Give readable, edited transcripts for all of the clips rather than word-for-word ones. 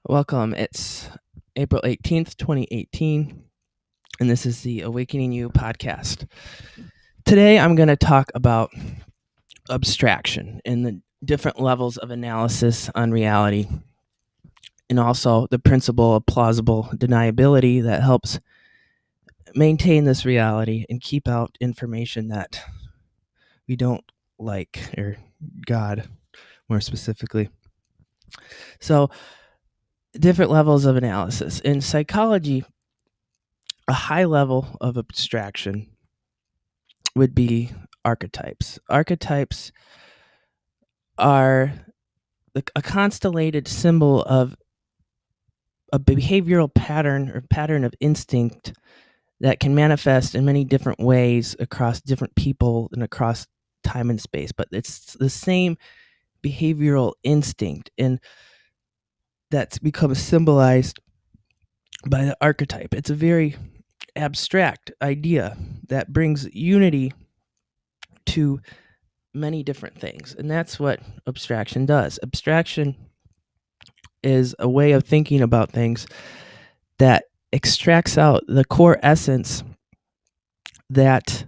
Welcome. It's April 18th, 2018, and this is the Awakening You podcast. Today, I'm going to talk about abstraction and the different levels of analysis on reality, and also the principle of plausible deniability that helps maintain this reality and keep out information that we don't like, or God, more specifically. So, different levels of analysis. In psychology, a high level of abstraction would be archetypes. Archetypes are a constellated symbol of a behavioral pattern or pattern of instinct that can manifest in many different ways across different people and across time and space. But it's the same behavioral instinct, and that's become symbolized by the archetype. It's a very abstract idea that brings unity to many different things. And that's what abstraction does. Abstraction is a way of thinking about things that extracts out the core essence that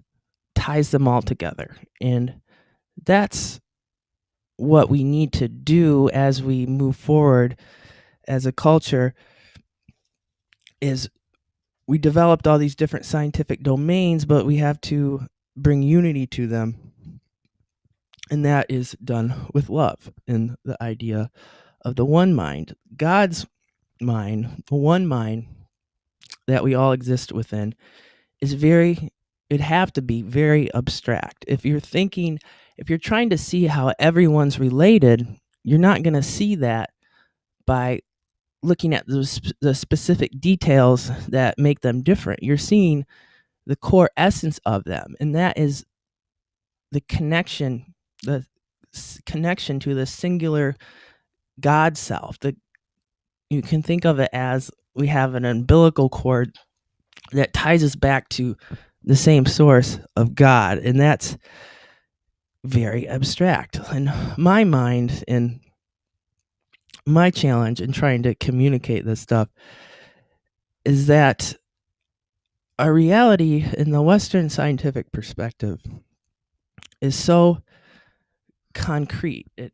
ties them all together. And that's what we need to do as we move forward as a culture. Is we developed all these different scientific domains, but we have to bring unity to them. And that is done with love and the idea of the one mind. God's mind, the one mind that we all exist within, is it'd have to be very abstract. If you're trying to see how everyone's related, you're not going to see that by looking at the specific details that make them different. You're seeing the core essence of them, and that is the connection to the singular God self. You can think of it as we have an umbilical cord that ties us back to the same source of God, and that's very abstract. In my mind, and my challenge in trying to communicate this stuff is that our reality in the Western scientific perspective is so concrete. It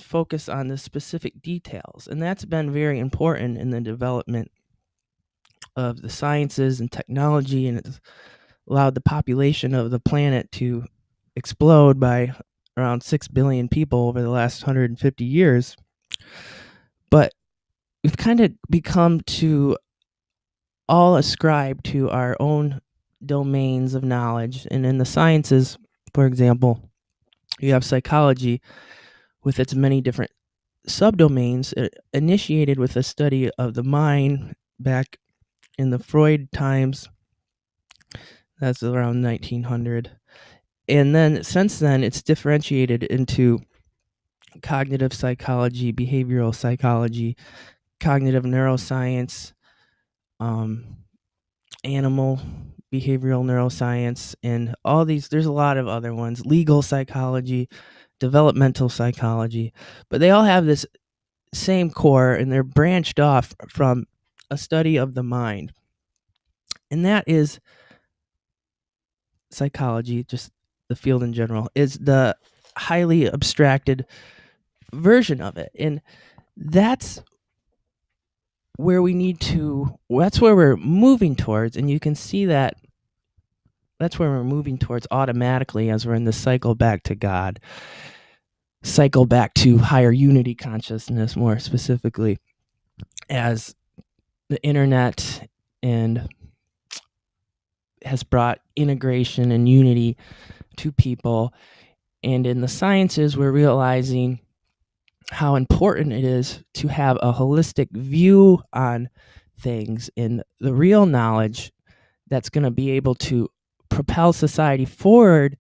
focus on the specific details, and that's been very important in the development of the sciences and technology, and it's allowed the population of the planet to explode by around 6 billion people over the last 150 years. But we've kind of become to all ascribe to our own domains of knowledge. And in the sciences, for example, you have psychology with its many different subdomains. It initiated with a study of the mind back in the Freud times. That's around 1900. And then since then, it's differentiated into cognitive psychology, behavioral psychology, cognitive neuroscience, animal behavioral neuroscience, and all these. There's a lot of other ones, legal psychology, developmental psychology, but they all have this same core, and they're branched off from a study of the mind. And that is psychology, just the field in general, is the highly abstracted version of it. And that's where that's where we're moving towards. And you can see that that's where we're moving towards automatically as we're in the cycle back to God, cycle back to higher unity consciousness, more specifically, as the internet and has brought integration and unity to people. And in the sciences, we're realizing how important it is to have a holistic view on things, and the real knowledge that's going to be able to propel society forward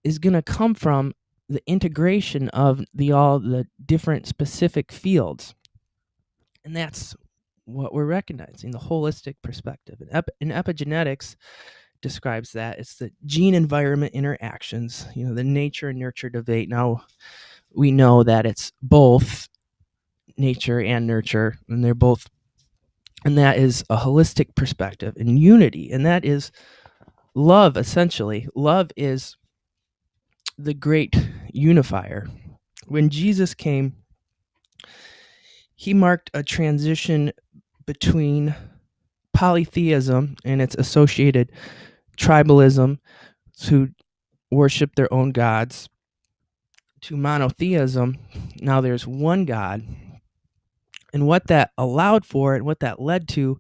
is going to come from the integration of all the different specific fields. And that's what we're recognizing, the holistic perspective. And epigenetics describes that. It's the gene-environment interactions, the nature and nurture debate. Now, we know that it's both nature and nurture, and that is a holistic perspective and unity, and that is love. Essentially, love is the great unifier. When Jesus came, he marked a transition between polytheism and its associated tribalism, who worship their own gods, to monotheism. Now there's one God. And what that allowed for and what that led to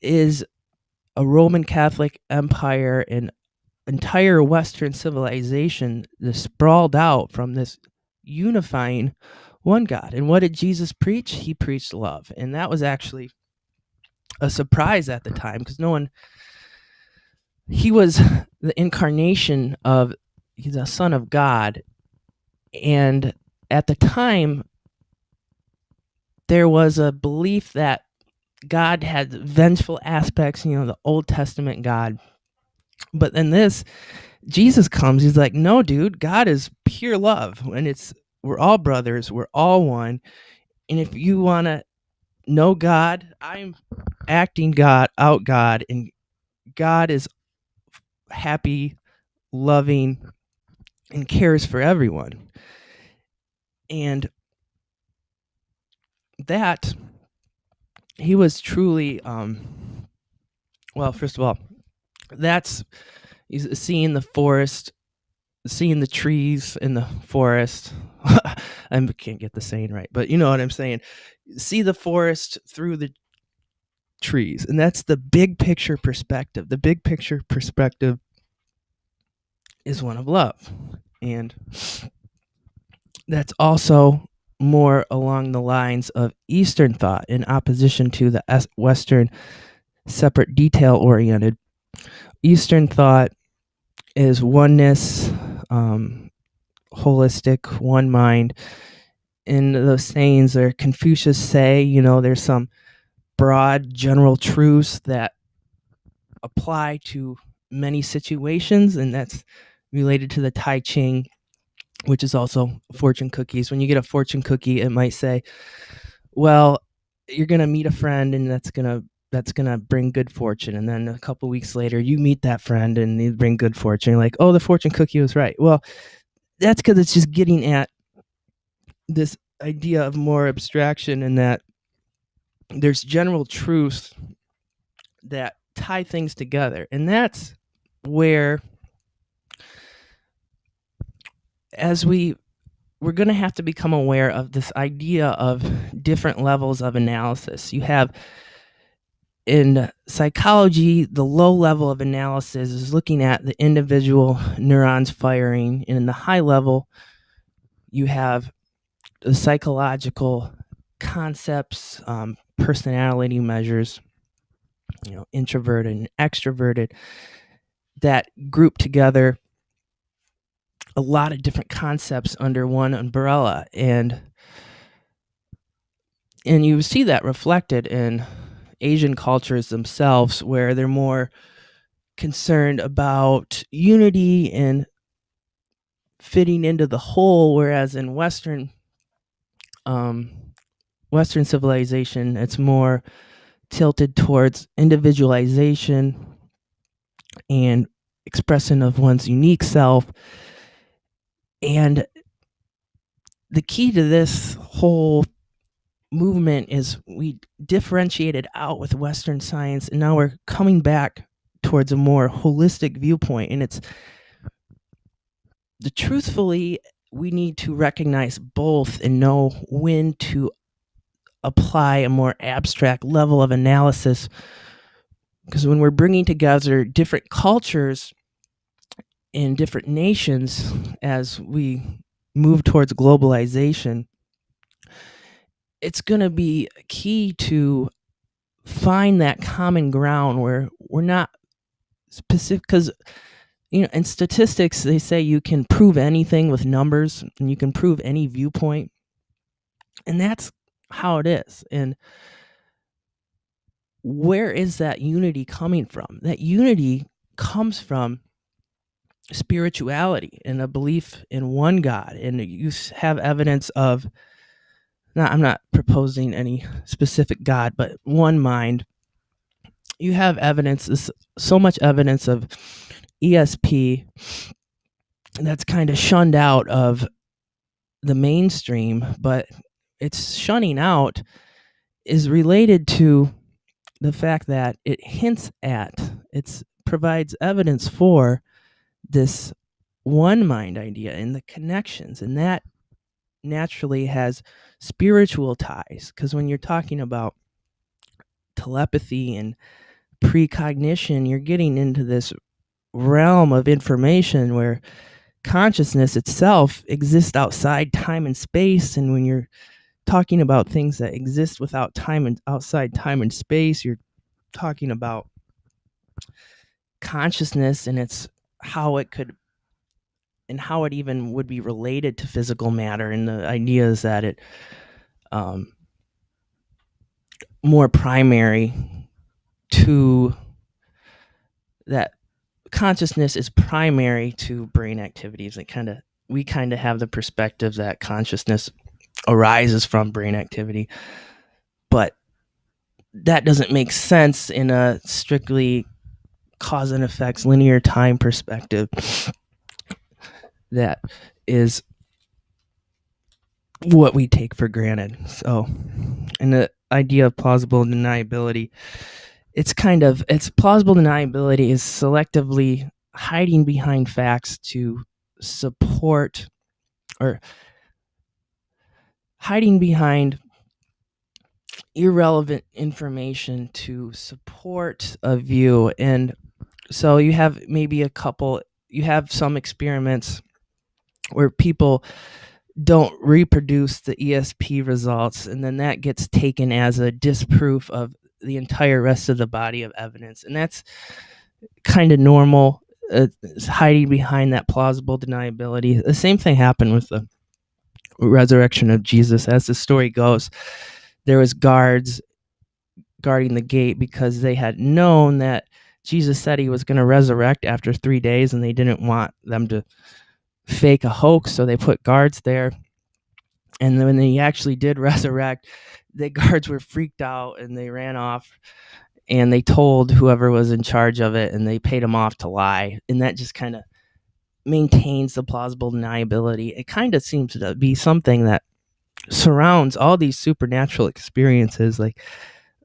is a Roman Catholic empire and entire Western civilization that sprawled out from this unifying one God. And what did Jesus preach? He preached love. And that was actually a surprise at the time, because he was the incarnation of, he's a son of God. And at the time, there was a belief that God had vengeful aspects, the Old Testament God. But then Jesus comes, he's like, no, dude, God is pure love. And we're all brothers, we're all one. And if you want to know God, I'm acting God out God, and God is happy, loving, and cares for everyone. And that, he was truly, well, first of all, he's seeing the forest, seeing the trees in the forest. I can't get the saying right, but you know what I'm saying. See the forest through the trees, and that's the big picture perspective. The big picture perspective is one of love, and that's also more along the lines of Eastern thought, in opposition to the Western separate detail oriented. Eastern thought is oneness, holistic, one mind. In those sayings, there Confucius say, there's some broad general truths that apply to many situations, and that's related to the Tai Ching, which is also fortune cookies. When you get a fortune cookie, it might say, well, you're gonna meet a friend, and that's gonna bring good fortune. And then a couple weeks later, you meet that friend, and they bring good fortune. You're like, oh, the fortune cookie was right. Well, that's because it's just getting at this idea of more abstraction, and that there's general truths that tie things together. And that's where, as we're going to have to become aware of this idea of different levels of analysis. You have, in psychology, the low level of analysis is looking at the individual neurons firing, and in the high level, you have the psychological concepts, personality measures, introverted and extroverted, that group together a lot of different concepts under one umbrella. And you see that reflected in Asian cultures themselves, where they're more concerned about unity and fitting into the whole, whereas in Western civilization, it's more tilted towards individualization and expression of one's unique self. And the key to this whole movement is we differentiated out with Western science, and now we're coming back towards a more holistic viewpoint. And it's truthfully, we need to recognize both and know when to apply a more abstract level of analysis, because when we're bringing together different cultures in different nations as we move towards globalization, it's going to be key to find that common ground where we're not specific, because in statistics they say you can prove anything with numbers, and you can prove any viewpoint, and that's how it is. And where is that unity coming from? That unity comes from spirituality and a belief in one God. And you have evidence of I'm not proposing any specific God, but one mind. You have evidence, so much evidence of ESP that's kind of shunned out of the mainstream, but its shunning out is related to the fact that it provides evidence for this one mind idea and the connections, and that naturally has spiritual ties, because when you're talking about telepathy and precognition, you're getting into this realm of information where consciousness itself exists outside time and space. And when you're talking about things that exist without time and outside time and space, you're talking about consciousness and its how it could and how it even would be related to physical matter, and the ideas that it more primary to that consciousness is primary to brain activities. We kind of have the perspective that consciousness arises from brain activity, but that doesn't make sense in a strictly cause and effects linear time perspective. That is what we take for granted. So, and the idea of plausible deniability, it's plausible deniability is selectively hiding behind facts to support, or hiding behind irrelevant information to support a view. And so you have some experiments where people don't reproduce the ESP results, and then that gets taken as a disproof of the entire rest of the body of evidence. And that's kind of normal, hiding behind that plausible deniability. The same thing happened with the resurrection of Jesus. As the story goes, there was guards guarding the gate because they had known that Jesus said he was going to resurrect after 3 days, and they didn't want them to fake a hoax, so they put guards there. And then when he actually did resurrect, the guards were freaked out and they ran off, and they told whoever was in charge of it, and they paid him off to lie. And that just kind of maintains the plausible deniability. It kind of seems to be something that surrounds all these supernatural experiences, like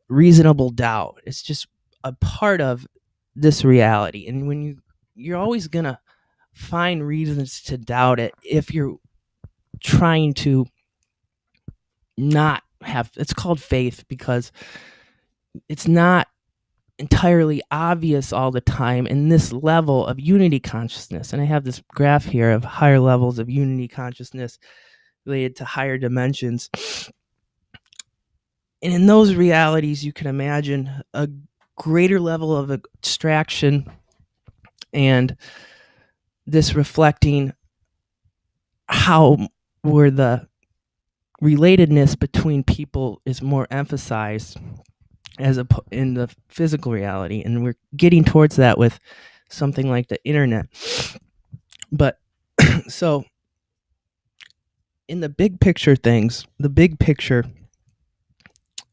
reasonable doubt. It's just a part of this reality. And when you're always going to find reasons to doubt it if you're trying to not have, it's called faith, because it's not entirely obvious all the time in this level of unity consciousness. And I have this graph here of higher levels of unity consciousness related to higher dimensions. And in those realities, you can imagine a greater level of abstraction, and this reflecting how where the relatedness between people is more emphasized in the physical reality. And we're getting towards that with something like the internet. But so in the big picture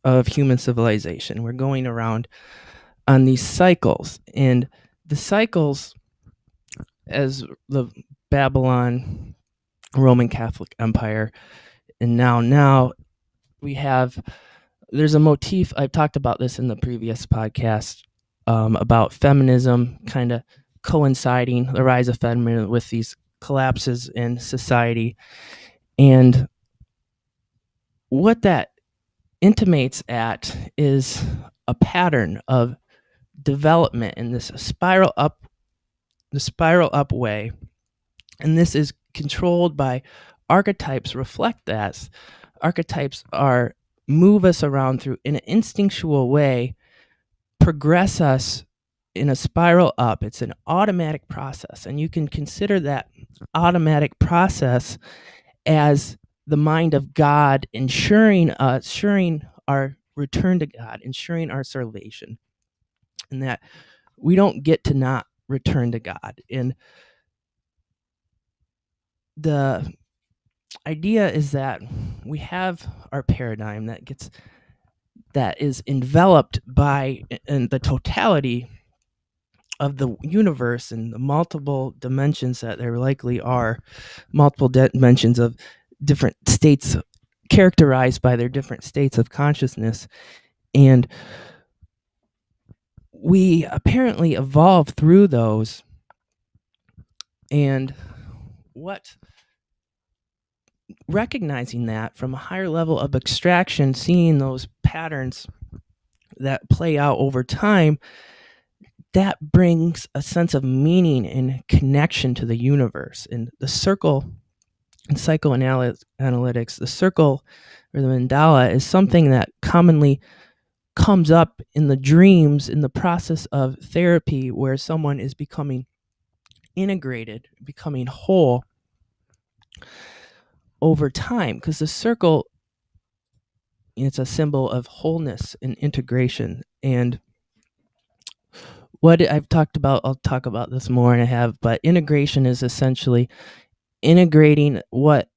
of human civilization, we're going around on these cycles, and the cycles, as the Babylon, Roman Catholic Empire, and now there's a motif. I've talked about this in the previous podcast, about feminism kind of coinciding, the rise of feminism with these collapses in society. And what that intimates at is a pattern of development in this spiral up way. And this is controlled by archetypes. Reflect that archetypes move us around through in an instinctual way, progress us in a spiral up. It's an automatic process, and you can consider that automatic process as the mind of God ensuring our return to God, ensuring our salvation, and that we don't get to not return to God. And the idea is that we have our paradigm that is enveloped by in the totality of the universe and the multiple dimensions that there likely are, multiple dimensions of different states characterized by their different states of consciousness. And we apparently evolve through those. And what recognizing that from a higher level of abstraction, seeing those patterns that play out over time, that brings a sense of meaning and connection to the universe. And the circle in psychoanalytics, the circle or the mandala is something that commonly comes up in the dreams in the process of therapy where someone is becoming integrated, becoming whole over time, because the circle, it's a symbol of wholeness and integration. And what I've talked about, I'll talk about this more, and I have, but integration is essentially integrating what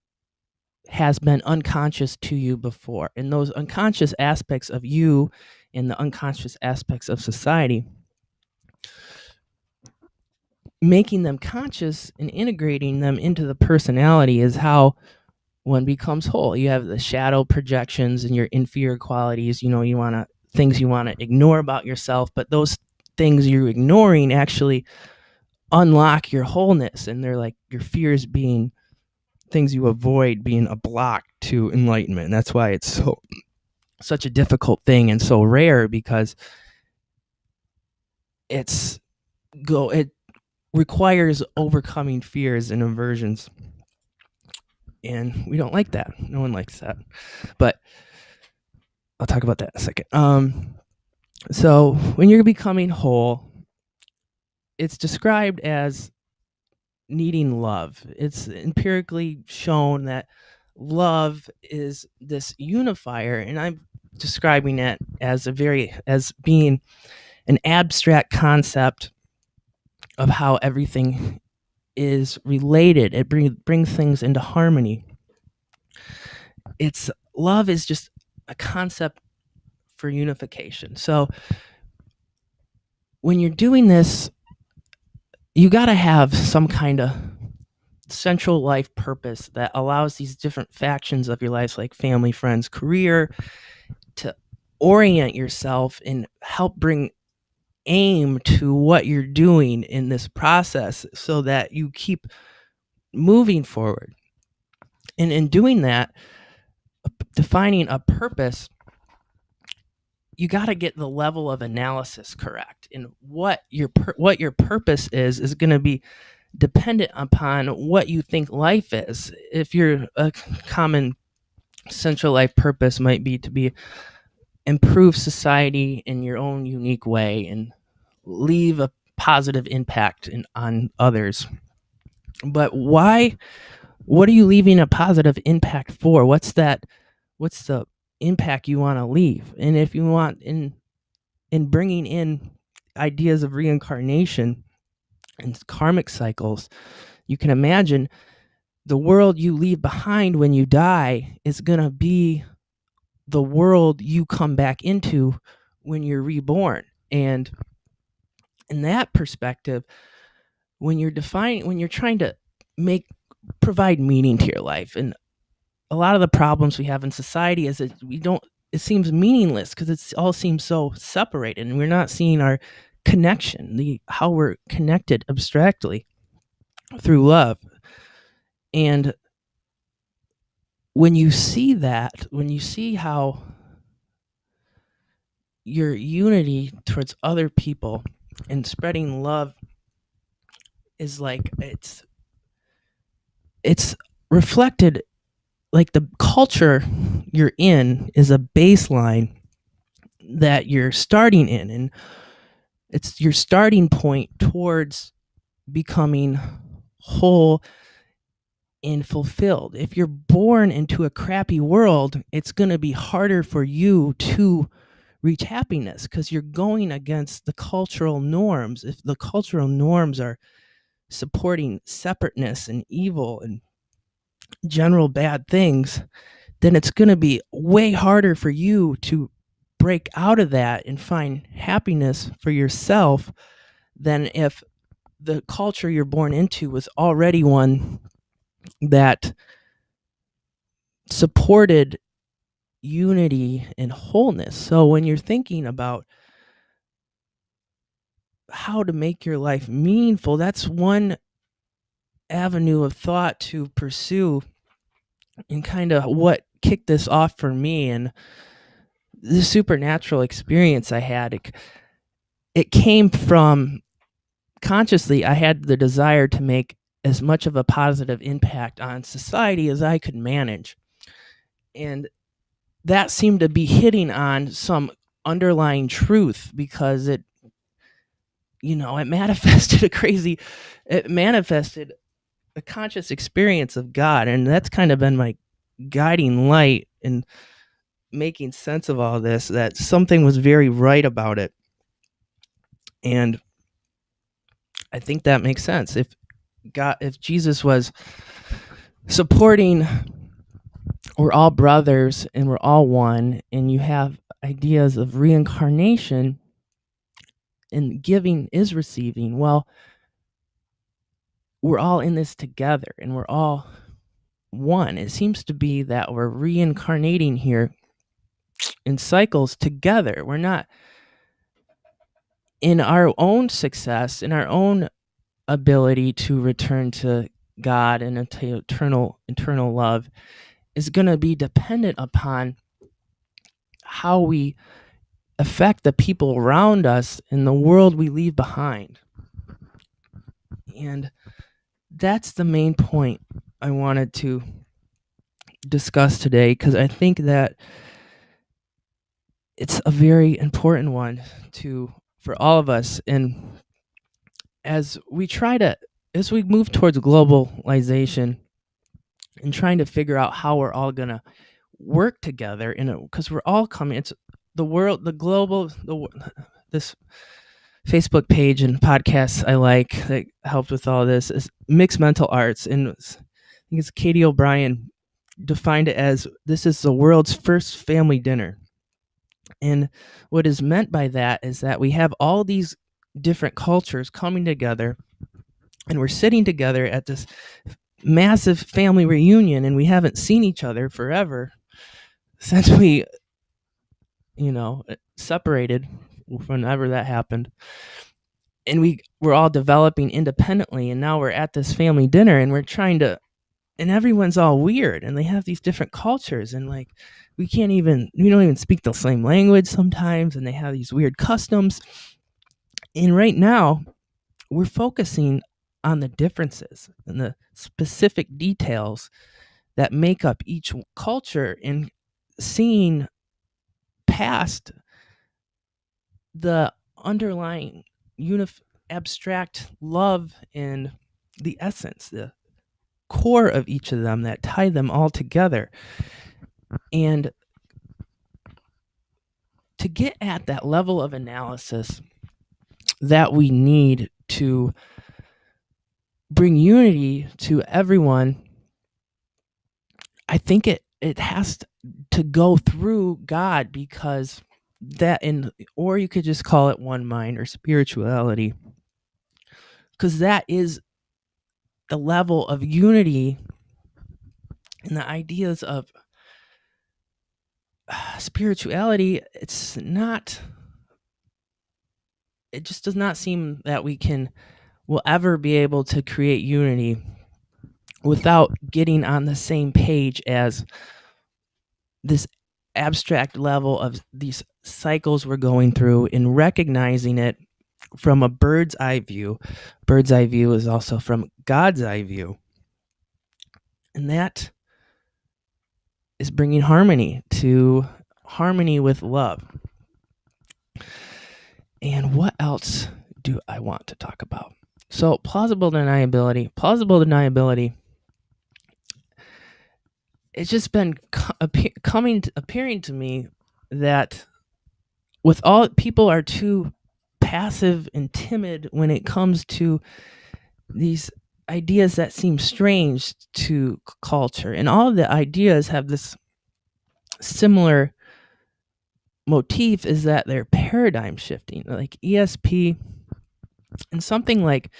has been unconscious to you before. And those unconscious aspects of you and the unconscious aspects of society, making them conscious and integrating them into the personality is how one becomes whole. You have the shadow projections and your inferior qualities, you want to things you want to ignore about yourself, but those things you're ignoring actually unlock your wholeness, and they're like your fears being things you avoid being a block to enlightenment. And that's why it's such a difficult thing and so rare, because it requires overcoming fears and aversions, and we don't like that. No one likes that, but I'll talk about that in a second. So when you're becoming whole, it's described as needing love. It's empirically shown that love is this unifier, and I'm describing it as being an abstract concept of how everything is related. It brings things into harmony. Love is just a concept for unification. So when you're doing this, you got to have some kind of central life purpose that allows these different factions of your life, like family, friends, career, to orient yourself and help bring aim to what you're doing in this process so that you keep moving forward. And in doing that, defining a purpose, you got to get the level of analysis correct. And what your purpose is going to be dependent upon what you think life is. If your a common central life purpose might be to improve society in your own unique way and leave a positive impact on others. But why? What are you leaving a positive impact for? What's the impact you want to leave? And if you want in bringing in ideas of reincarnation and karmic cycles, you can imagine the world you leave behind when you die is going to be the world you come back into when you're reborn. And in that perspective, when you're trying to provide meaning to your life, and a lot of the problems we have in society is that it seems meaningless because it all seems so separated, and we're not seeing our connection, how we're connected abstractly through love. And when you see how your unity towards other people and spreading love is like it's reflected, like the culture you're in is a baseline that you're starting in, and it's your starting point towards becoming whole and fulfilled. If you're born into a crappy world, it's going to be harder for you to reach happiness because you're going against the cultural norms. If the cultural norms are supporting separateness and evil and general bad things, then it's going to be way harder for you to break out of that and find happiness for yourself than if the culture you're born into was already one that supported unity and wholeness. So when you're thinking about how to make your life meaningful, that's one avenue of thought to pursue, and kind of what kicked this off for me. And the supernatural experience I had, it came from consciously. I had the desire to make as much of a positive impact on society as I could manage. And that seemed to be hitting on some underlying truth, because it manifested a conscious experience of God. And that's kind of been my guiding light in making sense of all this, that something was very right about it. And I think that makes sense. If Jesus was supporting, we're all brothers and we're all one, and you have ideas of reincarnation and giving is receiving, well, we're all in this together and we're all one. It seems to be that we're reincarnating here in cycles together. We're not, in our own success, in our own ability to return to God and into eternal love, is going to be dependent upon how we affect the people around us in the world we leave behind. And that's the main point I wanted to discuss today, because I think that it's a very important one for all of us. And as we move towards globalization and trying to figure out how we're all going to work together because we're all coming, it's the world, the global, this Facebook page and podcasts I like that helped with all this is Mixed Mental Arts. And I think it's Katie O'Brien defined it as, this is the world's first family dinner. And what is meant by that is that we have all these different cultures coming together, and we're sitting together at this massive family reunion, and we haven't seen each other forever since we separated, whenever that happened. And we're all developing independently, and now we're at this family dinner, and we're trying to, and everyone's all weird, and they have these different cultures, and like we don't even speak the same language sometimes, and they have these weird customs. And right now we're focusing on the differences and the specific details that make up each culture, and seeing past the underlying abstract love and the essence, the core of each of them that tie them all together. And to get at that level of analysis that we need to bring unity to everyone, I think it has to go through God, because or you could just call it one mind or spirituality, because that is the level of unity, and the ideas of spirituality. It just does not seem that will ever be able to create unity without getting on the same page as this abstract level of these cycles we're going through, and recognizing it from a bird's eye view. Bird's eye view is also from God's eye view. And that is bringing harmony with love. And what else do I want to talk about? So plausible deniability. It's just been appearing to me that with all people are too passive and timid when it comes to these ideas that seem strange to culture. And all of the ideas have this similar motif, is that they're paradigm shifting, like ESP and something like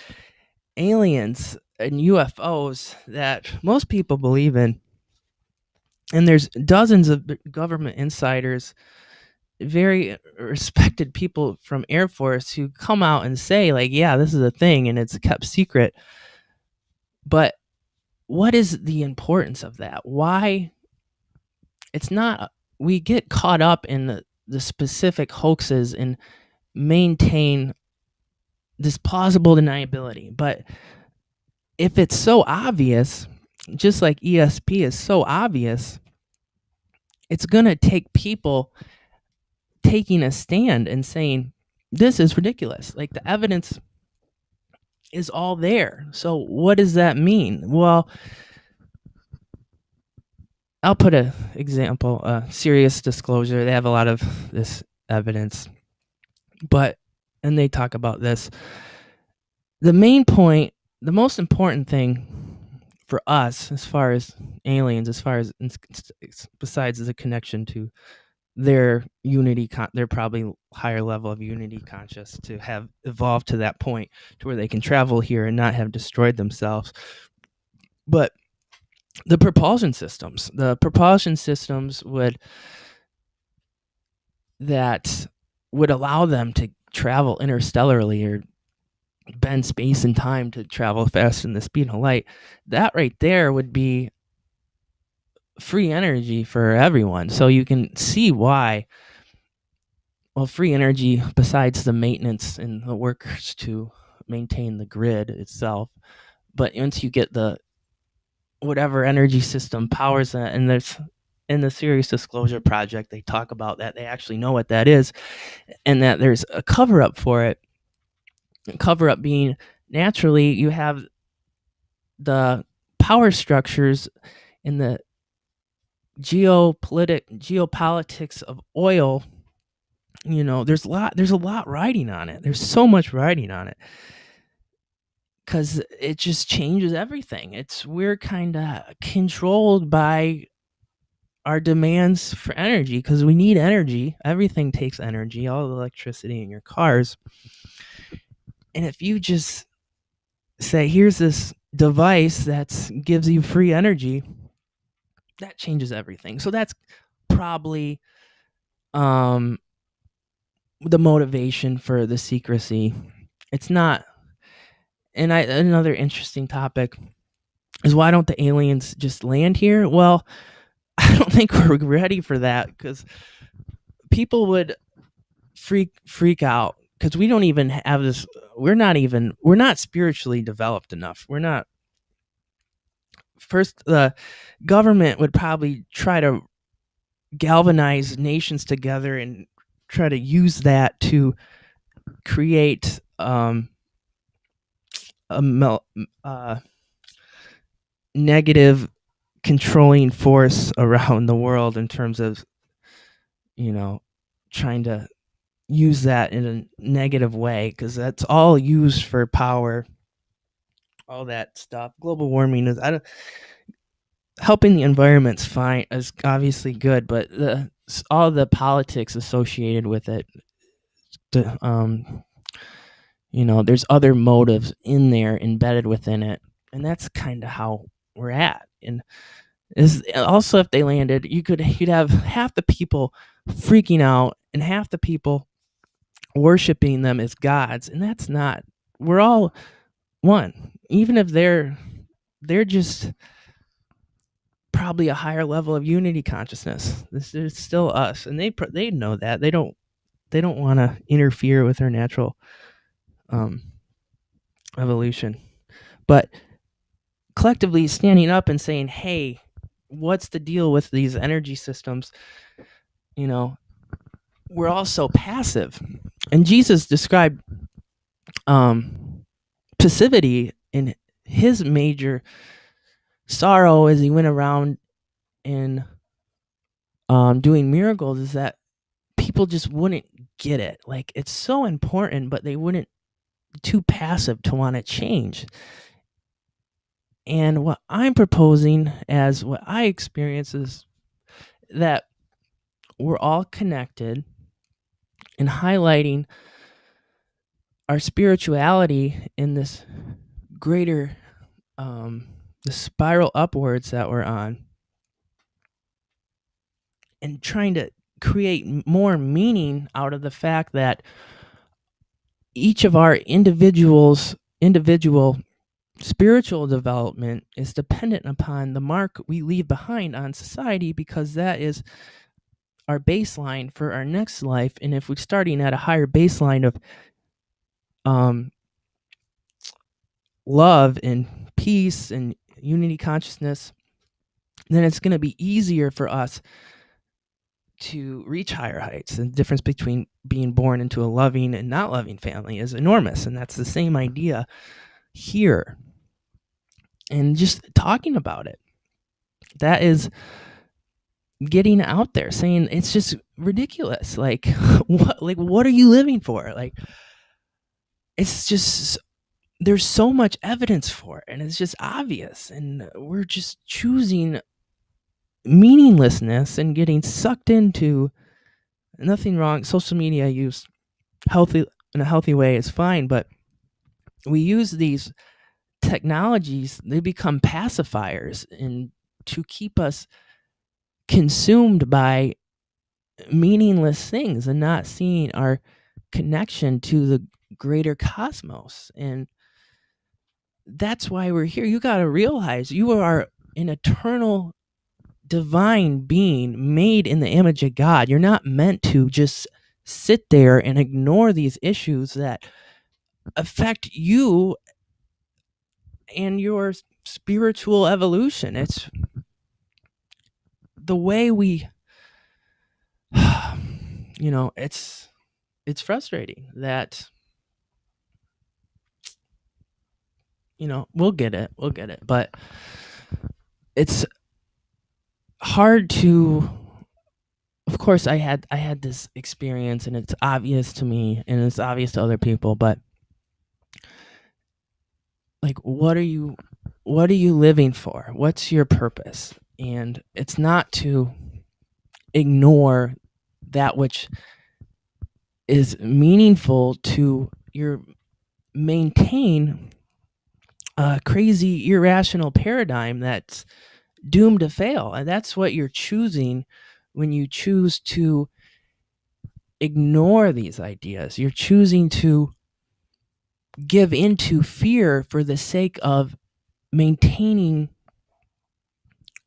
aliens and UFOs that most people believe in. And there's dozens of government insiders, very respected people from Air Force who come out and say, like, yeah, this is a thing and it's kept secret. But what is the importance of that? Why? It's not, we get caught up in the specific hoaxes and maintain this plausible deniability. But if it's so obvious, just like ESP is so obvious, it's going to take people taking a stand and saying, this is ridiculous. Like, the evidence is all there. So what does that mean? Well, I'll put an example, serious disclosure. They have a lot of this evidence, and they talk about this. The main point, the most important thing for us, as far as aliens, besides the connection to their unity, their probably higher level of unity conscious, to have evolved to that point to where they can travel here and not have destroyed themselves. But the propulsion systems that would allow them to travel interstellarly or bend space and time to travel faster than the speed of light, that right there would be free energy for everyone. So you can see why, well, free energy, besides the maintenance and the workers to maintain the grid itself, but once you get the whatever energy system powers that, and there's in the Serious Disclosure Project, they talk about that. They actually know what that is, and that there's a cover up for it. Cover up being, naturally, you have the power structures in the geopolitics of oil. There's a lot riding on it. There's so much riding on it, because it just changes everything. We're kind of controlled by our demands for energy, because we need energy. Everything takes energy, all the electricity in your cars. And if you just say, here's this device that gives you free energy, that changes everything. So that's probably the motivation for the secrecy. It's not. And another interesting topic is, why don't the aliens just land here? Well, I don't think we're ready for that, because people would freak out, because we don't even have this. We're not spiritually developed enough. We're not. First, the government would probably try to galvanize nations together and try to use that to create a negative controlling force around the world, in terms of trying to use that in a negative way, because that's all used for power. All that stuff. Global warming is, helping the environment's fine, is obviously good, but all the politics associated with it, there's other motives in there embedded within it, and that's kind of how we're at. And is also, if they landed, you'd have half the people freaking out and half the people worshiping them as gods, and that's not. We're all one, even if they're just probably a higher level of unity consciousness. This is still us, and they know that. They don't want to interfere with our natural evolution, but collectively standing up and saying, hey, what's the deal with these energy systems? We're all so passive. And Jesus described passivity in his major sorrow as he went around and doing miracles, is that people just wouldn't get it. Like, it's so important, but they wouldn't, too passive to want to change. And what I'm proposing as what I experience is that we're all connected, and highlighting our spirituality in this greater the spiral upwards that we're on, and trying to create more meaning out of the fact that each of our individual spiritual development is dependent upon the mark we leave behind on society, because that is our baseline for our next life. And if we're starting at a higher baseline of um, love and peace and unity consciousness, then it's going to be easier for us to reach higher heights. The difference between being born into a loving and not loving family is enormous. And that's the same idea here. And just talking about it, that is getting out there, saying it's just ridiculous. Like, what are you living for? Like, it's just, there's so much evidence for it, and it's just obvious. And we're just choosing meaninglessness and getting sucked into nothing wrong. Social media use healthy in a healthy way is fine, but we use these technologies, they become pacifiers and to keep us consumed by meaningless things and not seeing our connection to the greater cosmos. And that's why we're here. You got to realize you are an eternal divine being made in the image of God. You're not meant to just sit there and ignore these issues that affect you and your spiritual evolution. It's the way we it's frustrating that we'll get it, but it's hard to, of course, I had this experience, and it's obvious to me and it's obvious to other people, but like, what are you living for? What's your purpose? And it's not to ignore that which is meaningful to your maintain a crazy irrational paradigm that's doomed to fail. And that's what you're choosing when you choose to ignore these ideas. You're choosing to give into fear for the sake of maintaining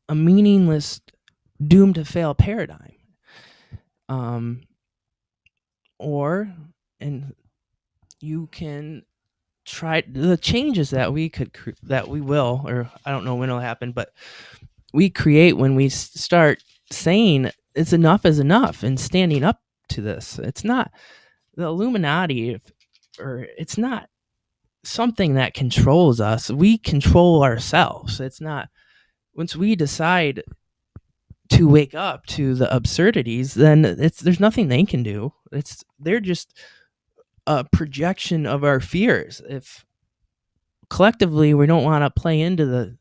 a meaningless, doomed to fail paradigm. And you can try the changes that we will, or I don't know when it'll happen, but we create when we start saying it's enough is enough and standing up to this. It's not the Illuminati, or it's not something that controls us. We control ourselves. It's not, once we decide to wake up to the absurdities, then there's nothing they can do. They're just a projection of our fears. If collectively we don't want to play into the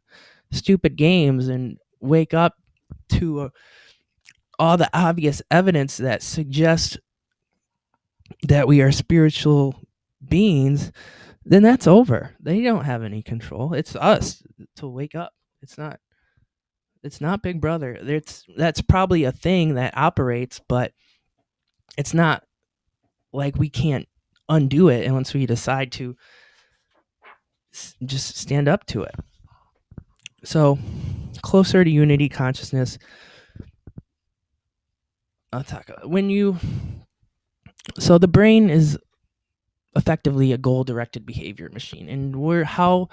stupid games and wake up to all the obvious evidence that suggests that we are spiritual beings, then that's over. They don't have any control. It's us to wake up. It's not Big Brother. That's probably a thing that operates, but it's not like we can't undo it. And once we decide to just stand up to it. So, closer to unity consciousness. I'll talk so the brain is effectively a goal-directed behavior machine, and how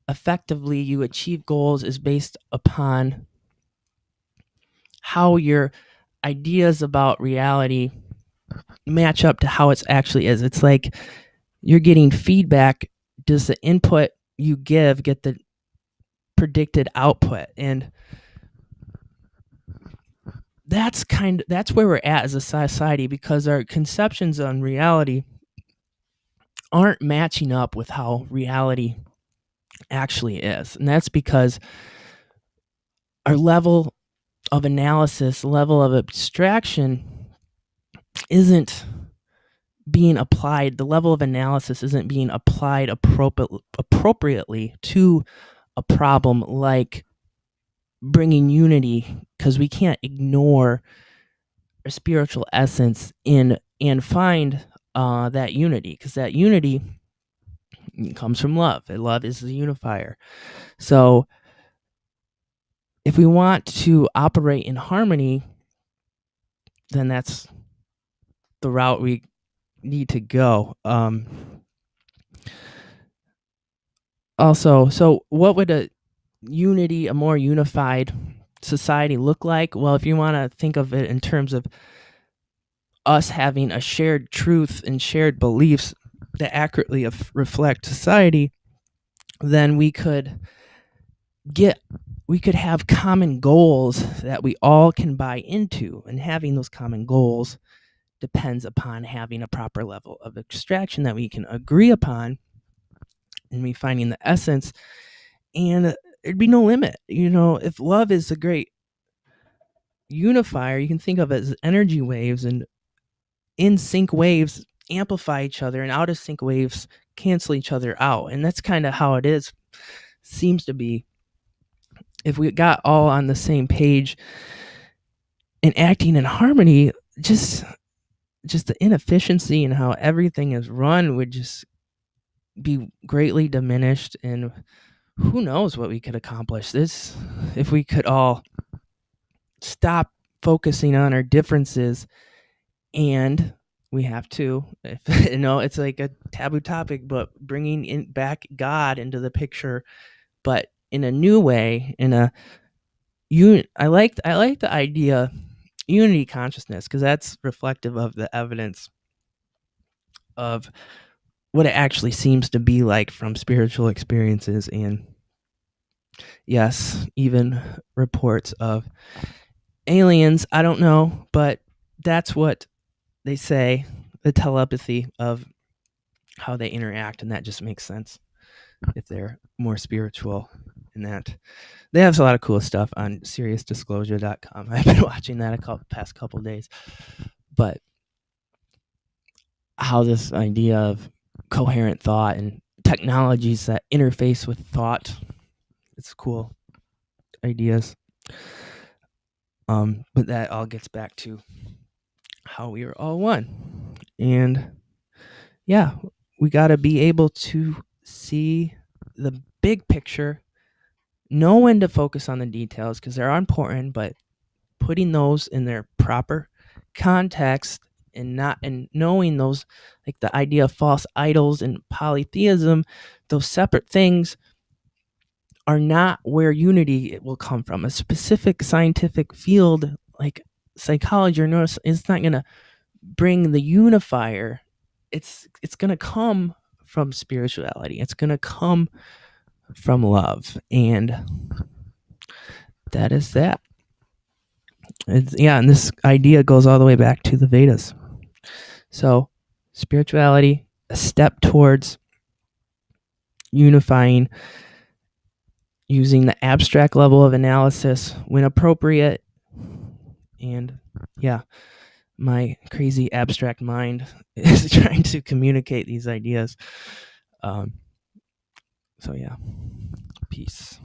effectively you achieve goals is based upon how your ideas about reality match up to how it actually is. It's like you're getting feedback. Does the input you give get the predicted output? And that's where we're at as a society, because our conceptions on reality aren't matching up with how reality actually is. And that's because our level of analysis, level of abstraction isn't being applied, the level of analysis isn't being applied appropriately to a problem like bringing unity, because we can't ignore a spiritual essence in and find that unity, because that unity comes from love. And love is the unifier. So if we want to operate in harmony, then that's the route we need to go. Also, so what would a more unified society look like? Well, if you want to think of it in terms of us having a shared truth and shared beliefs that accurately reflect society, then we could have common goals that we all can buy into, and having those common goals depends upon having a proper level of abstraction that we can agree upon, and we finding the essence, and there'd be no limit. If love is a great unifier, you can think of it as energy waves, and in sync waves amplify each other, and out of sync waves cancel each other out. And that's kind of how it seems to be. If we got all on the same page and acting in harmony, just the inefficiency and how everything is run would just be greatly diminished, and who knows what we could accomplish this if we could all stop focusing on our differences. And we have to, it's like a taboo topic, but bringing back God into the picture, but in a new way. I like the idea unity consciousness, because that's reflective of the evidence of what it actually seems to be like from spiritual experiences, and yes, even reports of aliens. I don't know, but that's what they say, the telepathy of how they interact, and that just makes sense if they're more spiritual. In that they have a lot of cool stuff on SeriousDisclosure.com. I've been watching that past couple days, but how this idea of coherent thought and technologies that interface with thought, it's cool ideas. But that all gets back to how we are all one. And yeah, we got to be able to see the big picture, know when to focus on the details because they're important, but putting those in their proper context, and knowing those, like the idea of false idols and polytheism, those separate things are not where unity will come from. A specific scientific field like psychology or neuroscience is not going to bring the unifier. It's going to come from spirituality. It's going to come from love, and that is that. And this idea goes all the way back to the Vedas. So, spirituality, a step towards unifying using the abstract level of analysis when appropriate. And yeah, my crazy abstract mind is trying to communicate these ideas. So yeah, peace.